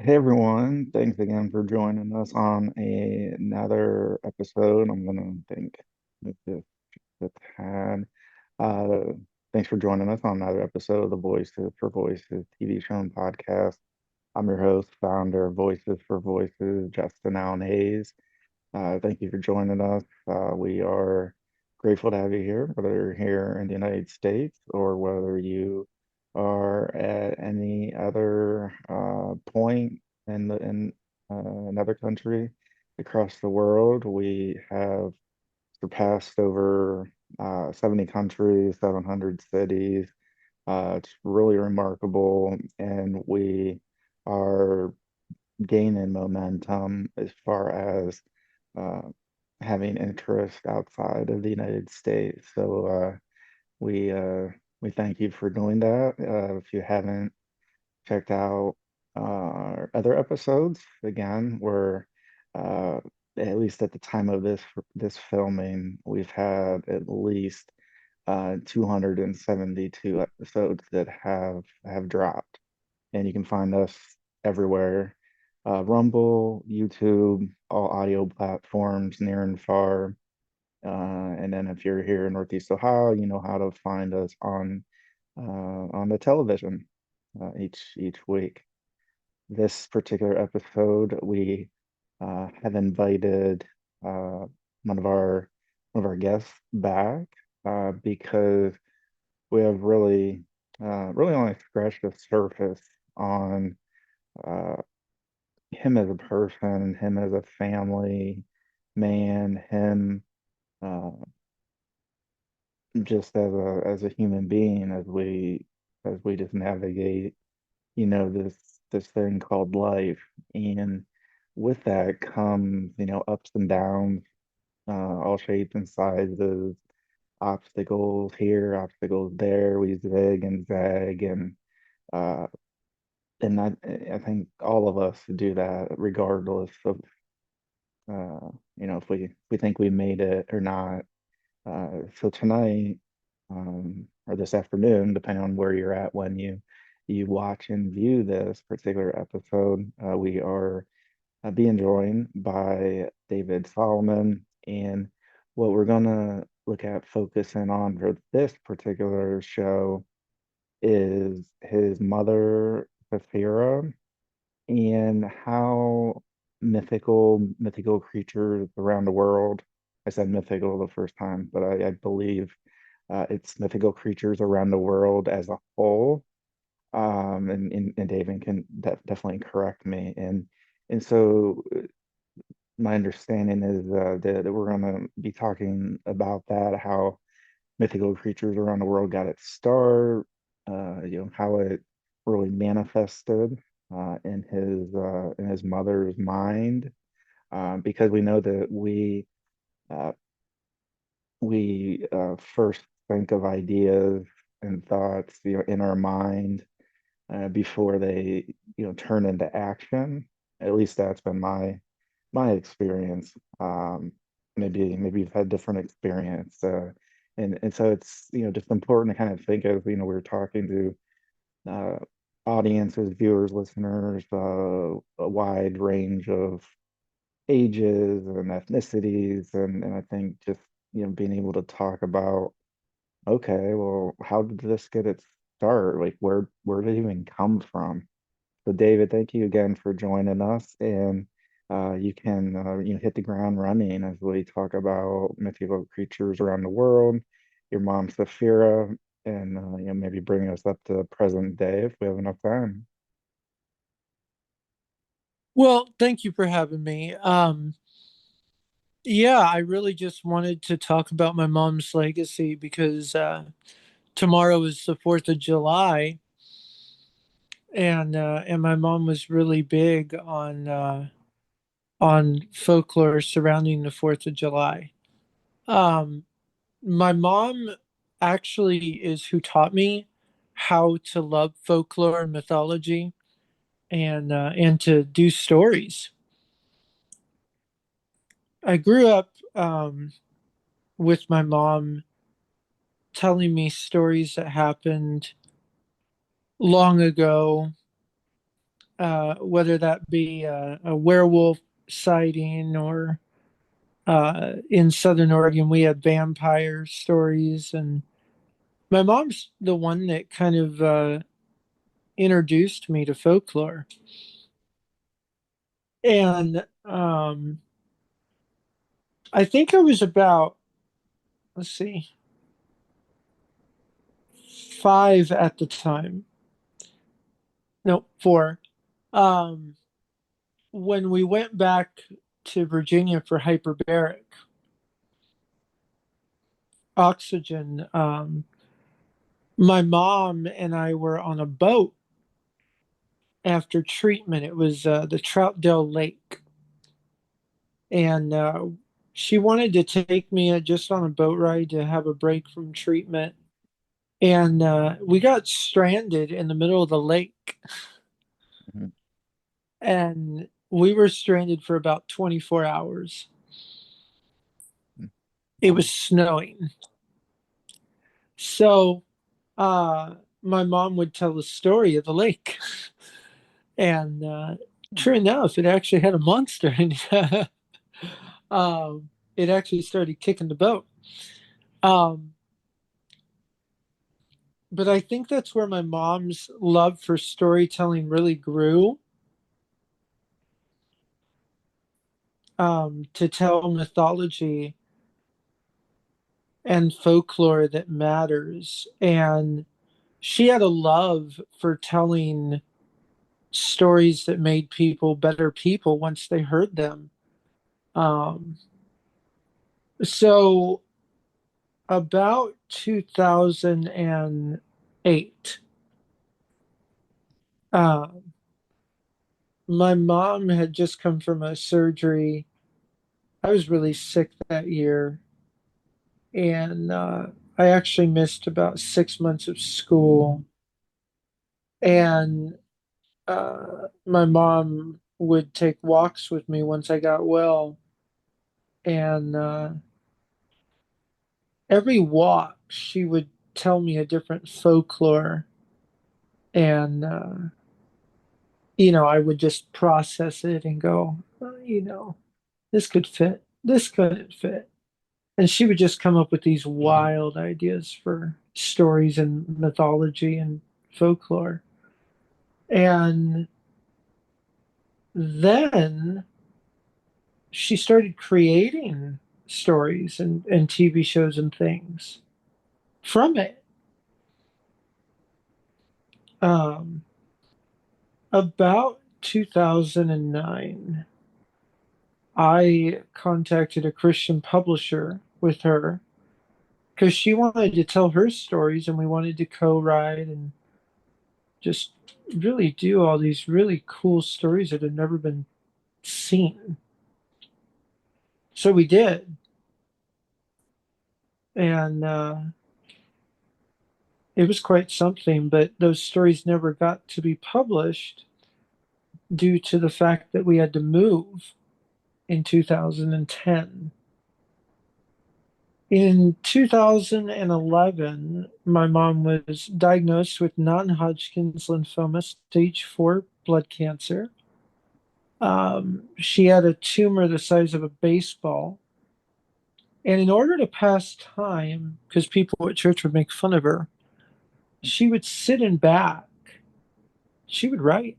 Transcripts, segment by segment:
Hey everyone, thanks again for joining us on another episode. I'm gonna think with this had. Uh, Thanks for joining us on another episode of the Voices for Voices TV show and podcast. I'm your host, founder of Voices for Voices, Justin Allen Hayes. Thank you for joining us. We are grateful to have you here, whether you're here in the United States or whether you are at any other point in another country across the world. We have surpassed over 70 countries, 700 cities. It's really remarkable, and we are gaining momentum as far as uh, having interest outside of the United States. So we thank you for doing that. If you haven't checked out our other episodes, again, we're uh, at least at the time of this filming, we've had at least 272 episodes that have dropped, and you can find us everywhere. Rumble, YouTube, all audio platforms near and far. And then if you're here in Northeast Ohio, you know how to find us on the television each week. This particular episode, we have invited uh, one of our one of our guests back because we have really only scratched the surface on uh, him as a person, him as a family man, him uh, just as a human being as we just navigate, this thing called life. And with that comes, ups and downs, all shapes and sizes, obstacles here, obstacles there. We zig and zag, uh, and I think all of us do that regardless of if we think we made it or not. So tonight, or this afternoon, depending on where you're at when you watch and view this particular episode, we are being joined by David Solomon, and what we're gonna look at focusing on for this particular show is his mother, Sapphira, and how mythical creatures around the world. I said mythical the first time, but I believe it's mythical creatures around the world as a whole. And David can definitely correct me. And so my understanding is that we're going to be talking about that, how mythical creatures around the world got its start, how it really manifested in his mother's mind, because we know that uh, we first think of ideas and thoughts, in our mind before they, turn into action. At least that's been my experience. Maybe you've had different experience. And so it's, just important to kind of think of, we were talking to audiences, viewers, listeners, a wide range of ages and ethnicities. And I think just, being able to talk about, okay, well, how did this get its start? Like where did it even come from? So David, thank you again for joining us, and you can hit the ground running as we talk about mythical creatures around the world. Your mom Sapphira, and maybe bring us up to present day if we have enough time. Well, thank you for having me. Yeah, I really just wanted to talk about my mom's legacy because tomorrow is the 4th of July, and my mom was really big on folklore surrounding the 4th of July. Um, my mom actually is who taught me how to love folklore and mythology and to do stories. I grew up with my mom telling me stories that happened long ago whether that be a werewolf sighting or in Southern Oregon, we had vampire stories. And my mom's the one that kind of introduced me to folklore. And I think I was about, let's see, 5 at the time. No, 4. Um, when we went back to Virginia for hyperbaric oxygen, my mom and I were on a boat after treatment. It was the Trout Dell Lake. And she wanted to take me just on a boat ride to have a break from treatment. And we got stranded in the middle of the lake. Mhm. And we were stranded for about 24 hours. It was Wow. snowing. So my mom would tell the story of the lake. And true enough, it actually had a monster. And it actually started kicking the boat. Um, but I think that's where my mom's love for storytelling really grew, to tell mythology and folklore that matters. And she had a love for telling stories that made people better people once they heard them. Um, so about 2008, uh, my mom had just come from a surgery. I was really sick that year, and I actually missed about 6 months of school. And my mom would take walks with me once I got well, and every walk she would tell me a different folklore, and I would just process it and go, this could fit, this couldn't fit. And she would just come up with these wild ideas for stories and mythology and folklore. And then she started creating stories and TV shows and things from it. Um, about 2009, I contacted a Christian publisher with her because she wanted to tell her stories and we wanted to co-write and just really do all these really cool stories that had never been seen. So we did. And it was quite something, but those stories never got to be published due to the fact that we had to move in 2010. In 2011, my mom was diagnosed with non Hodgkin's lymphoma, stage 4 blood cancer. She had a tumor the size of a baseball. And in order to pass time, because people at church would make fun of her, she would sit in back. She would write.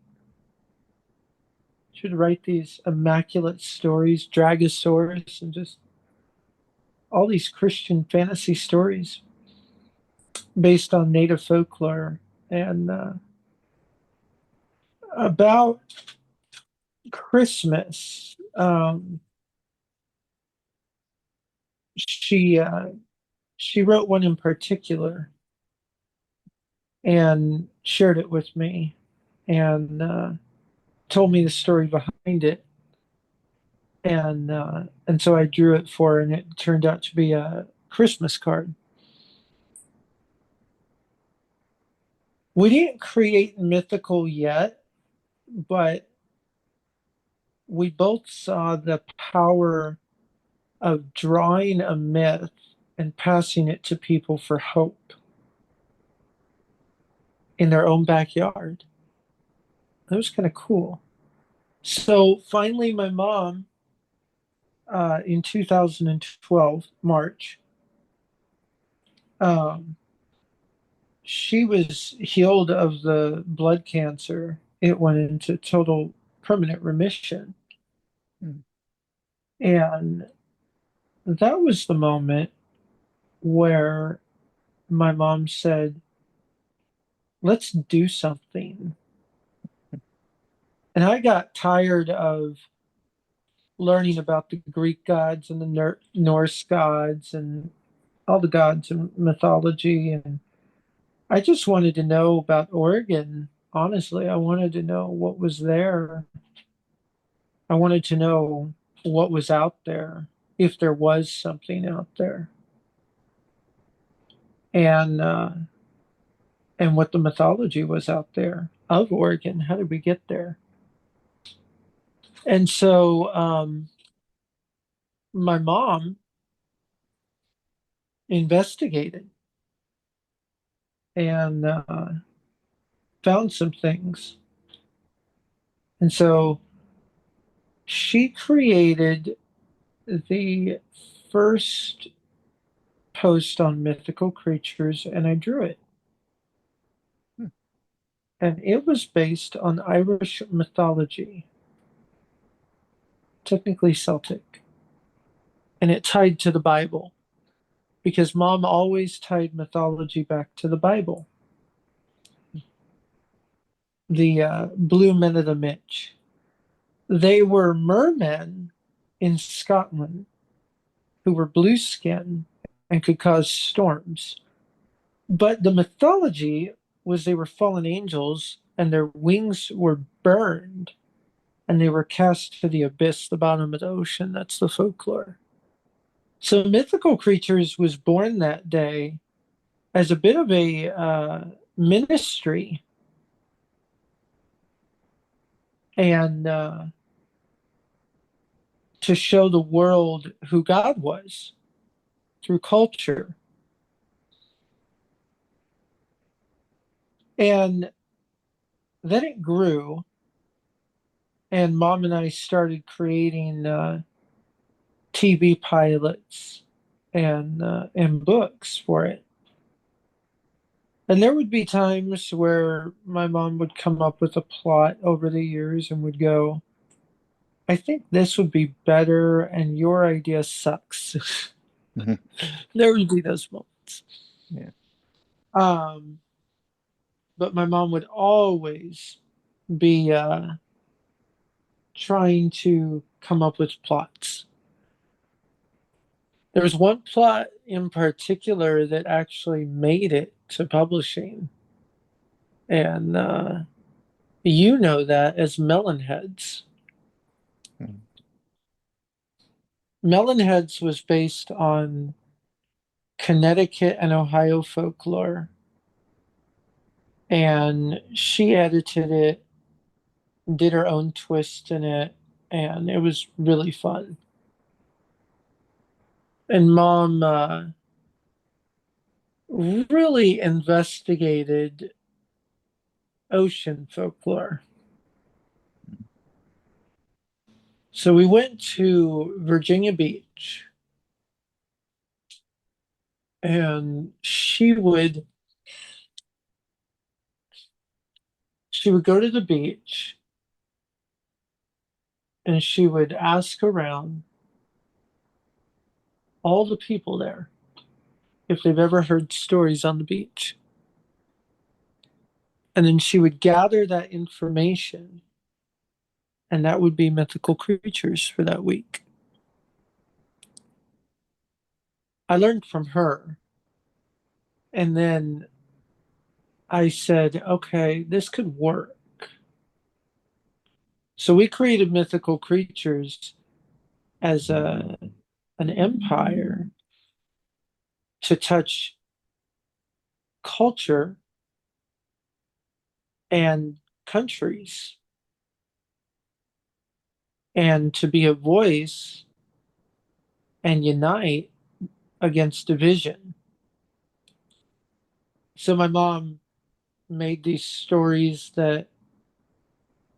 She would write these immaculate stories, Dragosaurus, and just all these Christian fantasy stories based on native folklore. And about Christmas, she she wrote one in particular and shared it with me, and told me the story behind it. And so I drew it for her, and it turned out to be a Christmas card. We didn't create Mythical yet, but we both saw the power of drawing a myth and passing it to people for hope in their own backyard. That was kind of cool. So finally, my mom, in 2012, March, um, she was healed of the blood cancer. It went into total permanent remission. Mm. And that was the moment where my mom said, let's do something. And I got tired of learning about the Greek gods and the Norse gods and all the gods in mythology. And I just wanted to know about Oregon. Honestly, I wanted to know what was there. I wanted to know what was out there, if there was something out there, and and what the mythology was out there of Oregon. How did we get there? And so my mom investigated and found some things. And so she created the first post on mythical creatures, and I drew it. Hmm. And it was based on Irish mythology, technically Celtic, and it tied to the Bible because mom always tied mythology back to the Bible. The Blue Men of the Mitch. They were mermen in Scotland who were blue skinned and could cause storms. But the mythology was they were fallen angels and their wings were burned and they were cast to the abyss, the bottom of the ocean. That's the folklore. So mythical creatures was born that day as a bit of a ministry and to show the world who God was through culture. And then it grew, and mom and I started creating TV pilots and books for it. And there would be times where my mom would come up with a plot over the years and would go, I think this would be better, and your idea sucks. Mhm. There would be those moments. Yeah. Um, but my mom would always be trying to come up with plots. There was one plot in particular that actually made it to publishing, and you know that as Melonheads. Mm. Melonheads was based on Connecticut and Ohio folklore, and she edited it, did her own twist in it, and it was really fun. And mom really investigated ocean folklore. So we went to Virginia Beach, and she would go to the beach and she would ask around all the people there if they've ever heard stories on the beach. And then she would gather that information, and that would be mythical creatures for that week. I learned from her, and then I said, okay, this could work. So we created mythical creatures as an empire to touch culture and countries and to be a voice and unite against division. So my mom made these stories that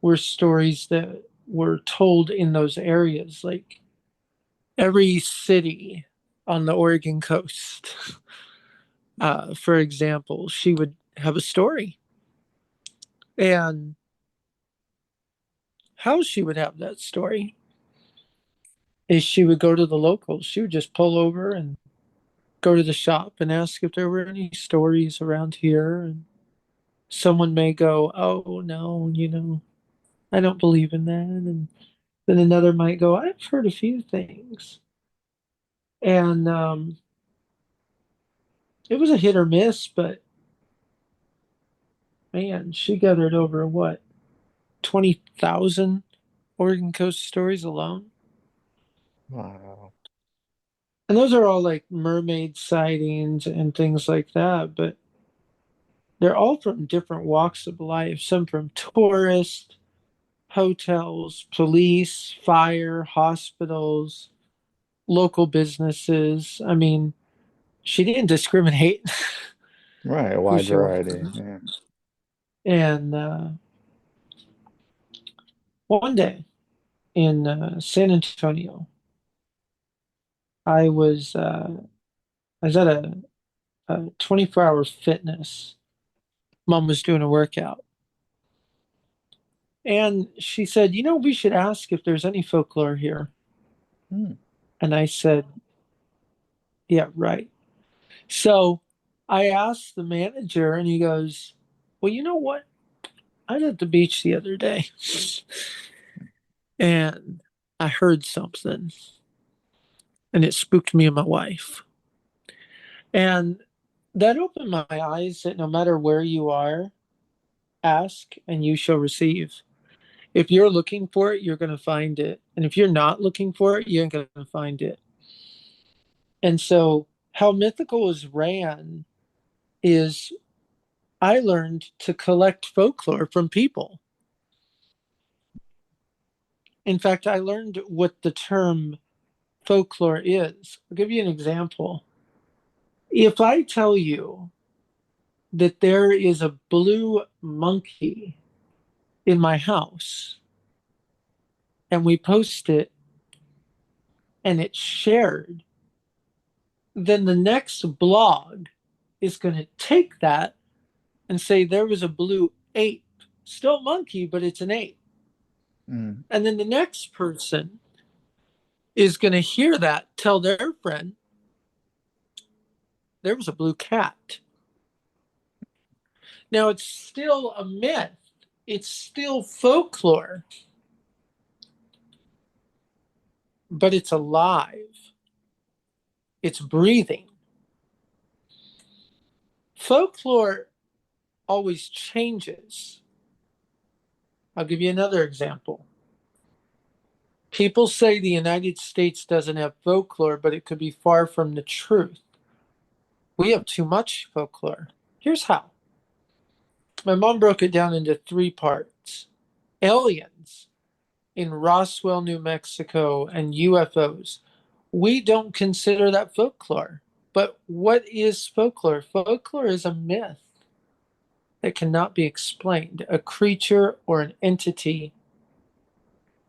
were stories that were told in those areas. Like every city on the Oregon coast, for example, she would have a story. And how she would have that story is she would go to the locals. She would just pull over and go to the shop and ask if there were any stories around here. And someone may go, "Oh, no, I don't believe in that." And then another might go, "I've heard a few things." And it was a hit or miss, but man, she gathered over what, 20,000 Oregon Coast stories alone. Wow. And those are all like mermaid sightings and things like that, but they're all from different walks of life. Some from tourists, hotels, police, fire, hospitals, local businesses. I mean, she didn't discriminate Right, a who wide showed up. variety. Yeah. And one day in San Antonio, I was uh, I was at a 24-hour fitness. Mom was doing a workout, and she said, we should ask if there's any folklore here." Hmm. And I said, "Yeah, right." So I asked the manager, and he goes, "Well, you know what? I was at the beach the other day, and I heard something, and it spooked me and my wife." And that opened my eyes that no matter where you are, ask and you shall receive. If you're looking for it, you're going to find it. And if you're not looking for it, you ain't going to find it. And so, how Mythical is ran is I learned to collect folklore from people. In fact, I learned what the term folklore is. I'll give you an example. If I tell you that there is a blue monkey in my house and we post it and it's shared, then the next blog is going to take that and say there was a blue ape, still monkey, but it's an ape. Mm. And then the next person is going to hear that, tell their friend there was a blue cat. Now it's still a myth, it's still folklore, but it's alive, it's breathing. Folklore always changes. I'll give you another example. People say the United States doesn't have folklore, but it could be far from the truth. We have too much folklore. Here's how. My mom broke it down into three parts: aliens in Roswell, New Mexico, and UFOs. We don't consider that folklore. But what is folklore? Folklore is a myth that cannot be explained, a creature or an entity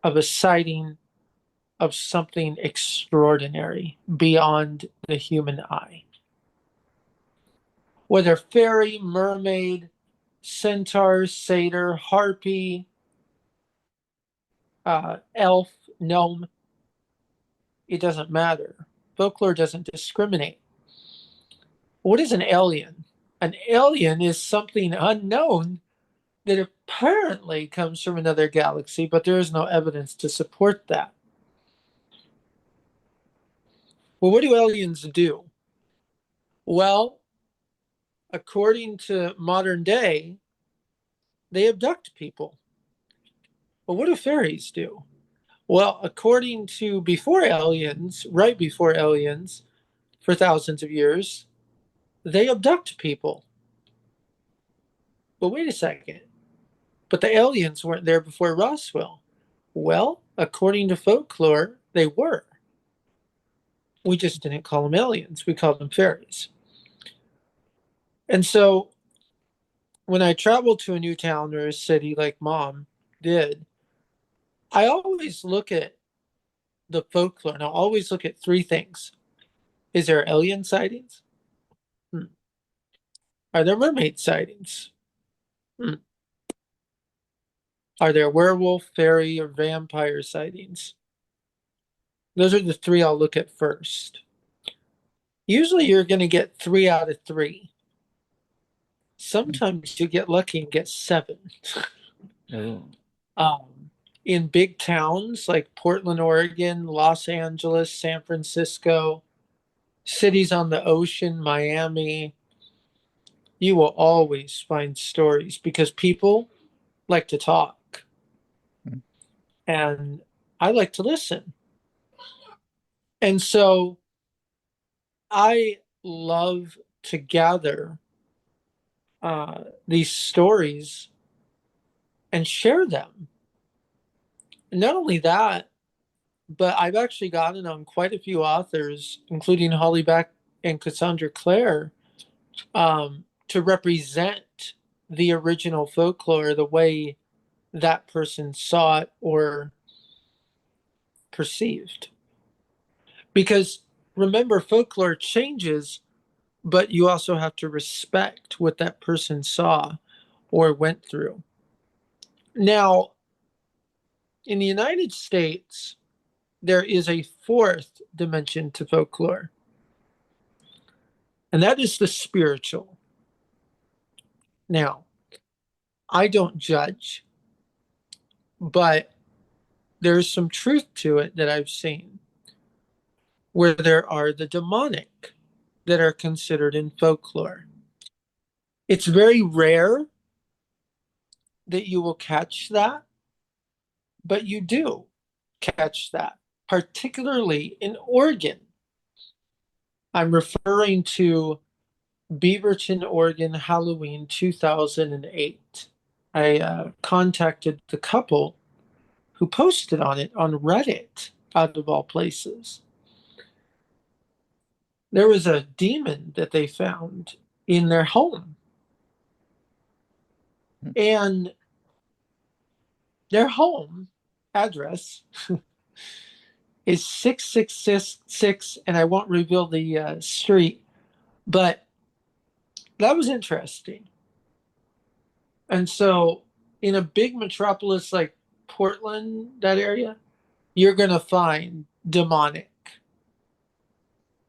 of a sighting of something extraordinary beyond the human eye. Whether fairy, mermaid, centaur, satyr, harpy, elf, gnome, it doesn't matter. Folklore doesn't discriminate. What is an alien? An alien is something unknown that apparently comes from another galaxy, but there is no evidence to support that. Well, what do aliens do? Well, according to modern day, they abduct people. Well, what do fairies do? Well, according to before aliens, right before aliens, for thousands of years, they abduct people. But wait a second. But the aliens weren't there before Roswell. Well, according to folklore, they were. We just didn't call them aliens. We called them fairies. And so when I travel to a new town or a city like mom, did, I always look at the folklore and I'll always look at three things. Is there alien sightings? Hmm. Are there mermaid sightings? Hmm. Are there werewolf, fairy, or vampire sightings? Those are the three I'll look at first. Usually you're going to get 3 out of 3. Sometimes you get lucky and get 7. Oh. Um, in big towns like Portland, Oregon, Los Angeles, San Francisco, cities on the ocean, Miami, you will always find stories because people like to talk and I like to listen. And so I love to gather these stories and share them. And not only that, but I've actually gotten on quite a few authors, including Holly Beck and Cassandra Clare, to represent the original folklore the way that person saw it or perceived. Because remember, folklore changes, but you also have to respect what that person saw or went through. Now, in the United States, there is a fourth dimension to folklore, and that is the spiritual. Now, I don't judge, but there's some truth to it that I've seen where there are the demonic that are considered in folklore. It's very rare that you will catch that, but you do catch that, particularly in Oregon. I'm referring to Beaverton, Oregon, Halloween 2008. I contacted the couple who posted on it on Reddit, out of all places. There was a demon that they found in their home. And their home address is 6666, and I won't reveal the street, but that was interesting. And so, in a big metropolis like Portland, that area, you're going to find demonic.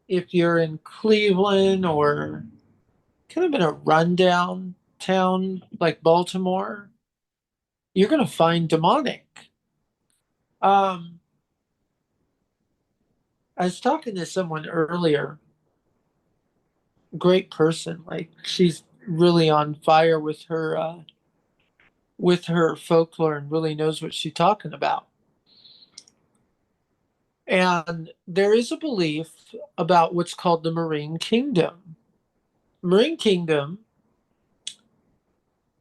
If you're in Cleveland or kind of in a rundown town like Baltimore, you're going to find demonic. Um, I was talking to someone earlier, great person, like she's really on fire with her folklore and really knows what she's talking about. And there is a belief about what's called the Marine Kingdom. Marine Kingdom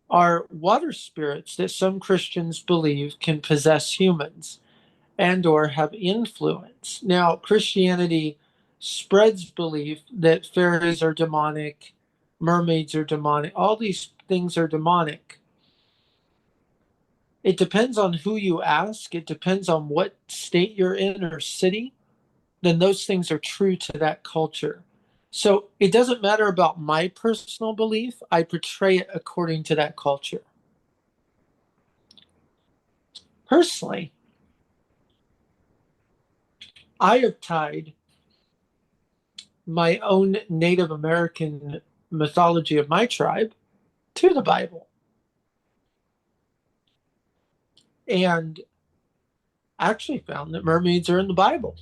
are water spirits that some Christians believe can possess humans and or have influence. Now, Christianity spreads belief that fairies are demonic, mermaids are demonic, all these things are demonic. It depends on who you ask, it depends on what state you're in or city, then those things are true to that culture. So it doesn't matter about my personal belief, I portray it according to that culture. Personally, I have tied my own Native American mythology of my tribe to the Bible. And actually found that mermaids are in the Bible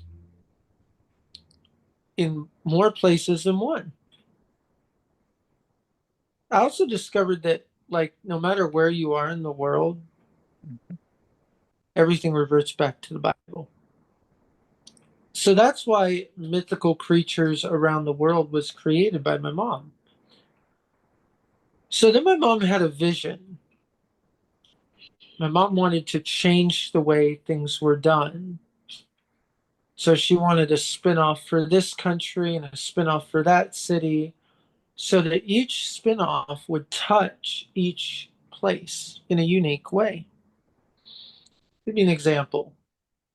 in more places than one. I also discovered that, like, no matter where you are in the world, everything reverts back to the Bible. So that's why mythical creatures around the world was created by my mom. So then my mom had a vision. My mom wanted to change the way things were done. So she wanted a spinoff for this country and a spinoff for that city so that each spinoff would touch each place in a unique way. Give me an example.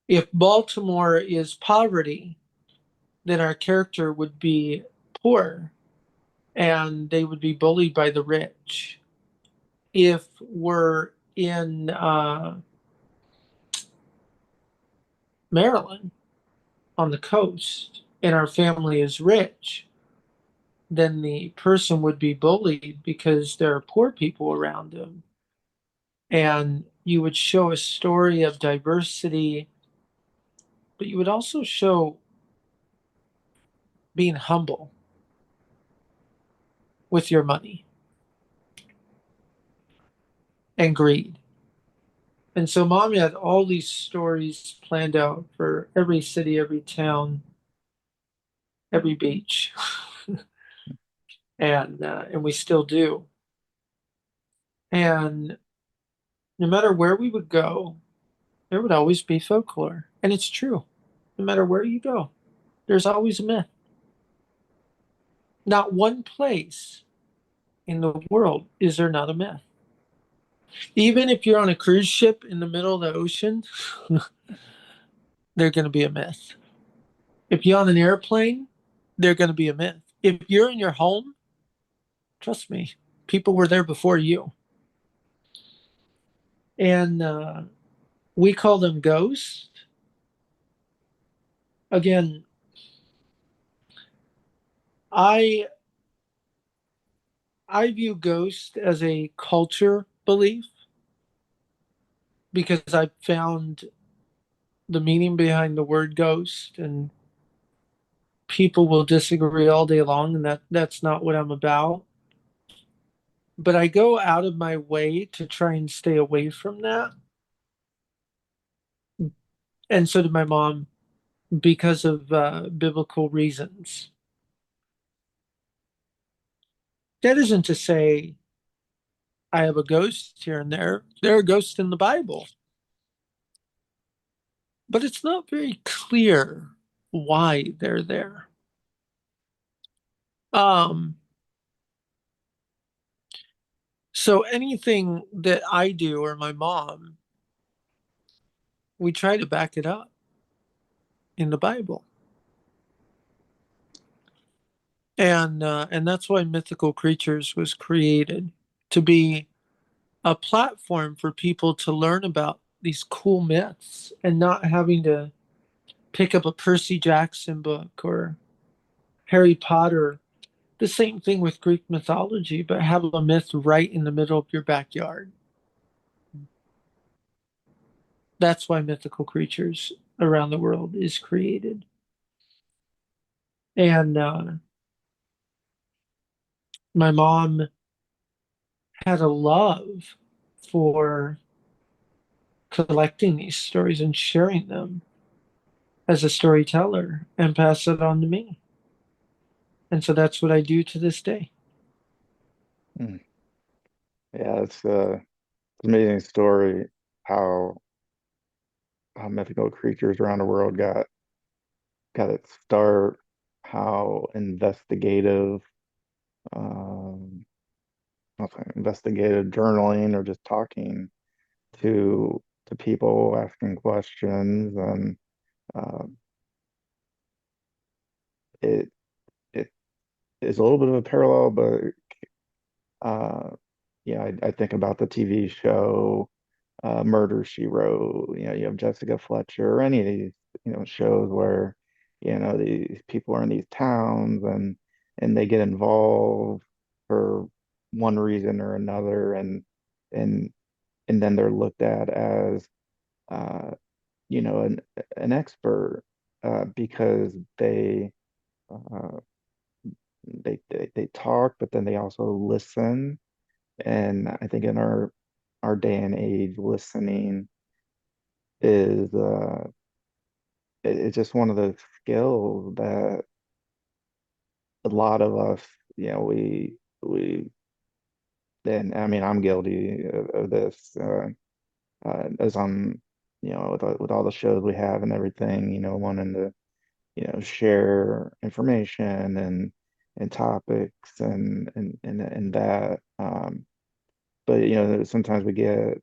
If Baltimore is poverty, then our character would be poor and they would be bullied by the rich. If we're in Maryland on the coast and our family is rich, then the person would be bullied because there are poor people around them. And you would show a story of diversity, but you would also show being humble with your money and greed. And so mom had all these stories planned out for every city, every town, every beach, and we still do. And no matter where we would go, there would always be folklore. And it's true. No matter where you go, there's always a myth. Not one place in the world is there not a myth. Even if you're on a cruise ship in the middle of the ocean, there's going to be a myth. If you're on an airplane, there's going to be a myth. If you're in your home, trust me, people were there before you. And we call them ghosts. Again, I I view ghost as a culture belief because I found the meaning behind the word ghost, and people will disagree all day long, and that's not what I'm about. But I go out of my way to try and stay away from that. And so did my mom because of biblical reasons. That isn't to say I have a ghost here and there. There are ghosts in the Bible, but it's not very clear why they're there. Um, so anything that I do or my mom, we try to back it up in the Bible. And that's why Mythical Creatures was created, to be a platform for people to learn about these cool myths and not having to pick up a Percy Jackson book or Harry Potter. The same thing with Greek mythology, but have a myth right in the middle of your backyard. That's why Mythical Creatures around the world is created. And my mom had a love for collecting these stories and sharing them as a storyteller and pass it on to me. And so that's what I do to this day. Mm. Yeah, it's an amazing story how mythical creatures around the world got its start, how investigative, um, not saying investigative journaling or just talking to people, asking questions, and uh, it it is a little bit of a parallel, but uh, yeah, I think about the TV show Murder, She Wrote. You know, you have Jessica Fletcher, or any of these, shows where, these people are in these towns and they get involved for one reason or another, and and then they're looked at as uh, an expert because uh, they talk, but then they also listen. And I think in our day and age, listening is it's just one of those skills that a lot of us, we and I mean I'm guilty of this as I'm with all the shows we have and everything, wanting to share information and topics and that but sometimes we get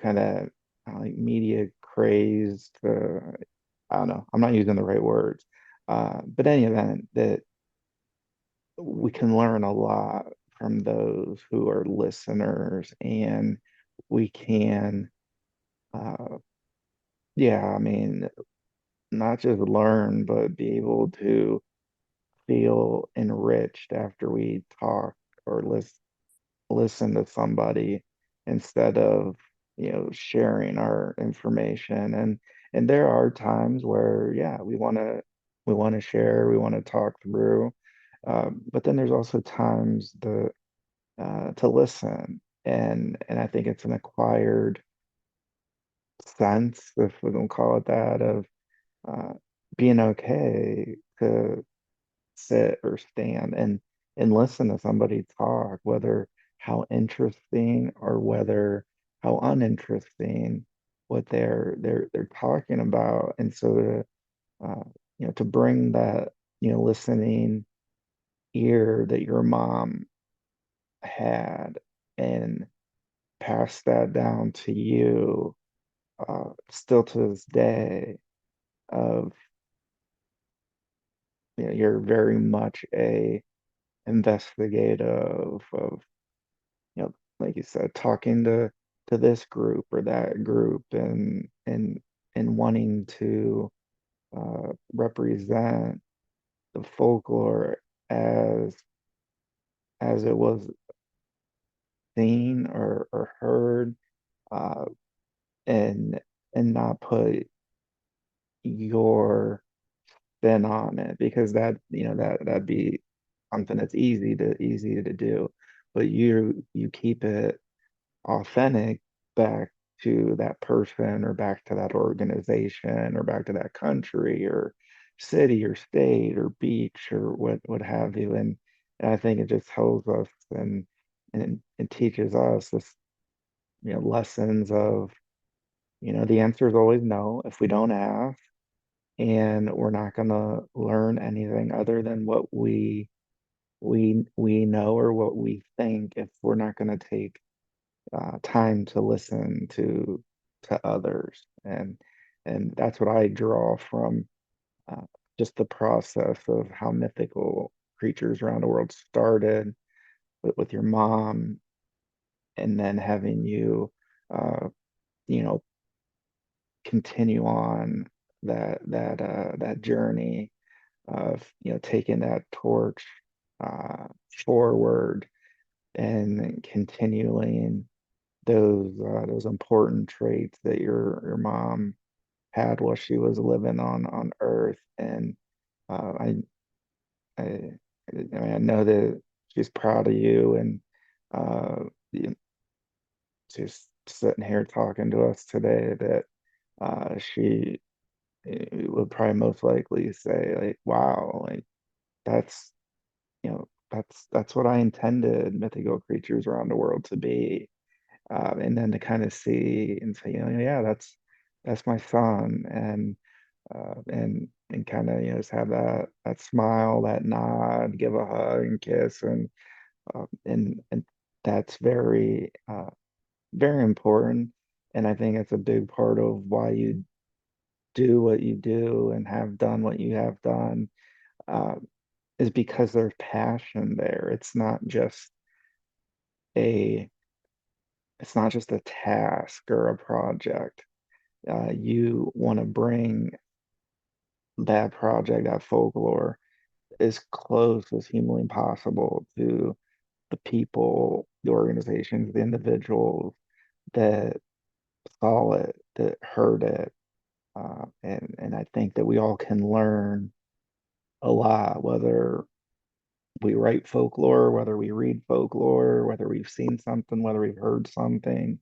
kind of like media crazed. I don't know. I'm not using the right words. But any event, that we can learn a lot from those who are listeners, and we can, uh, yeah, I mean, not just learn, but be able to feel enriched after we talk or listen to somebody instead of, sharing our information. And there are times where, yeah, we want to share, we want to talk through. But then there's also times to listen. And I think it's an acquired sense, if we can call it that, of uh, being okay to sit or stand and listen to somebody talk, whether how interesting or whether how uninteresting what they're talking about. And so to bring that, listening ear that your mom had and pass that down to you, still to this day, of, you're very much a investigative of, like you said, talking to this group or that group, and wanting to represent the folklore as it was seen or heard, uh, and not put your spin on it, because that'd be something that's easy to do, but you keep it authentic back to that person, or back to that organization, or back to that country or city or state or beach or what have you. And I think it just tells us, and it teaches us this, lessons of, the answer is always no if we don't ask, and we're not going to learn anything other than what we know or what we think, if we're not going to take time to listen to others. And that's what I draw from, uh, just the process of how mythical creatures around the world started with your mom, and then having you, uh, you know continue on that journey of, taking that torch uh, forward, and continuing those important traits that your mom had while she was living on Earth. And uh, I, I know that she's proud of you, and you just sitting here talking to us today, that she would probably most likely say, like, wow, like, that's that's what I intended mythical creatures around the world to be. And then to kind of see and say, yeah, that's my son. And kind of, just have that smile, that nod, give a hug and kiss, and that's very important. And I think it's a big part of why you do what you do and have done what you have done, uh, is because there's passion there. A it's not just a task or a project. You want to bring that project, that folklore, as close as humanly possible to the people, the organizations, the individuals that saw it, that heard it. And I think that we all can learn a lot, whether we write folklore, whether we read folklore, whether we've seen something, whether we've heard something.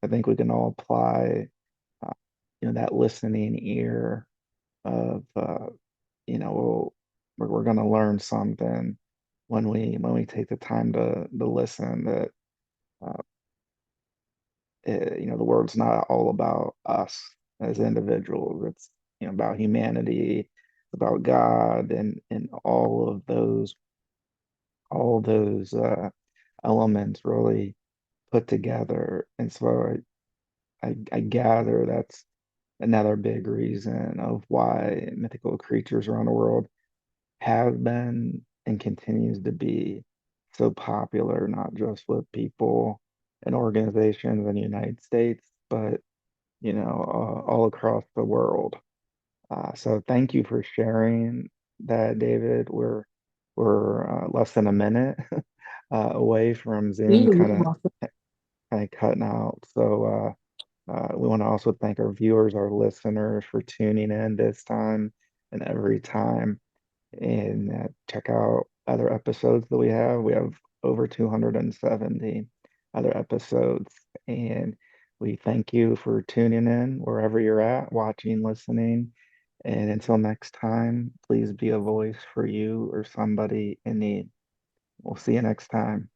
I think we can all apply, uh, that listening ear of, we're going to learn something when we take the time to listen. That uh, the world's not all about us as individuals. It's, about humanity, about God, and all those elements really put together. And so I gather that's another big reason of why mythical creatures around the world have been and continues to be so popular, not just with people and organizations in the United States, but all across the world. So thank you for sharing that, David. We're less than a minute away from Zoom You're welcome. kind of cutting out. So we want to also thank our viewers, our listeners for tuning in this time and every time. And check out other episodes that we have. We have over 270 other episodes. And we thank you for tuning in wherever you're at, watching, listening. And until next time, please be a voice for you or somebody in need. We'll see you next time.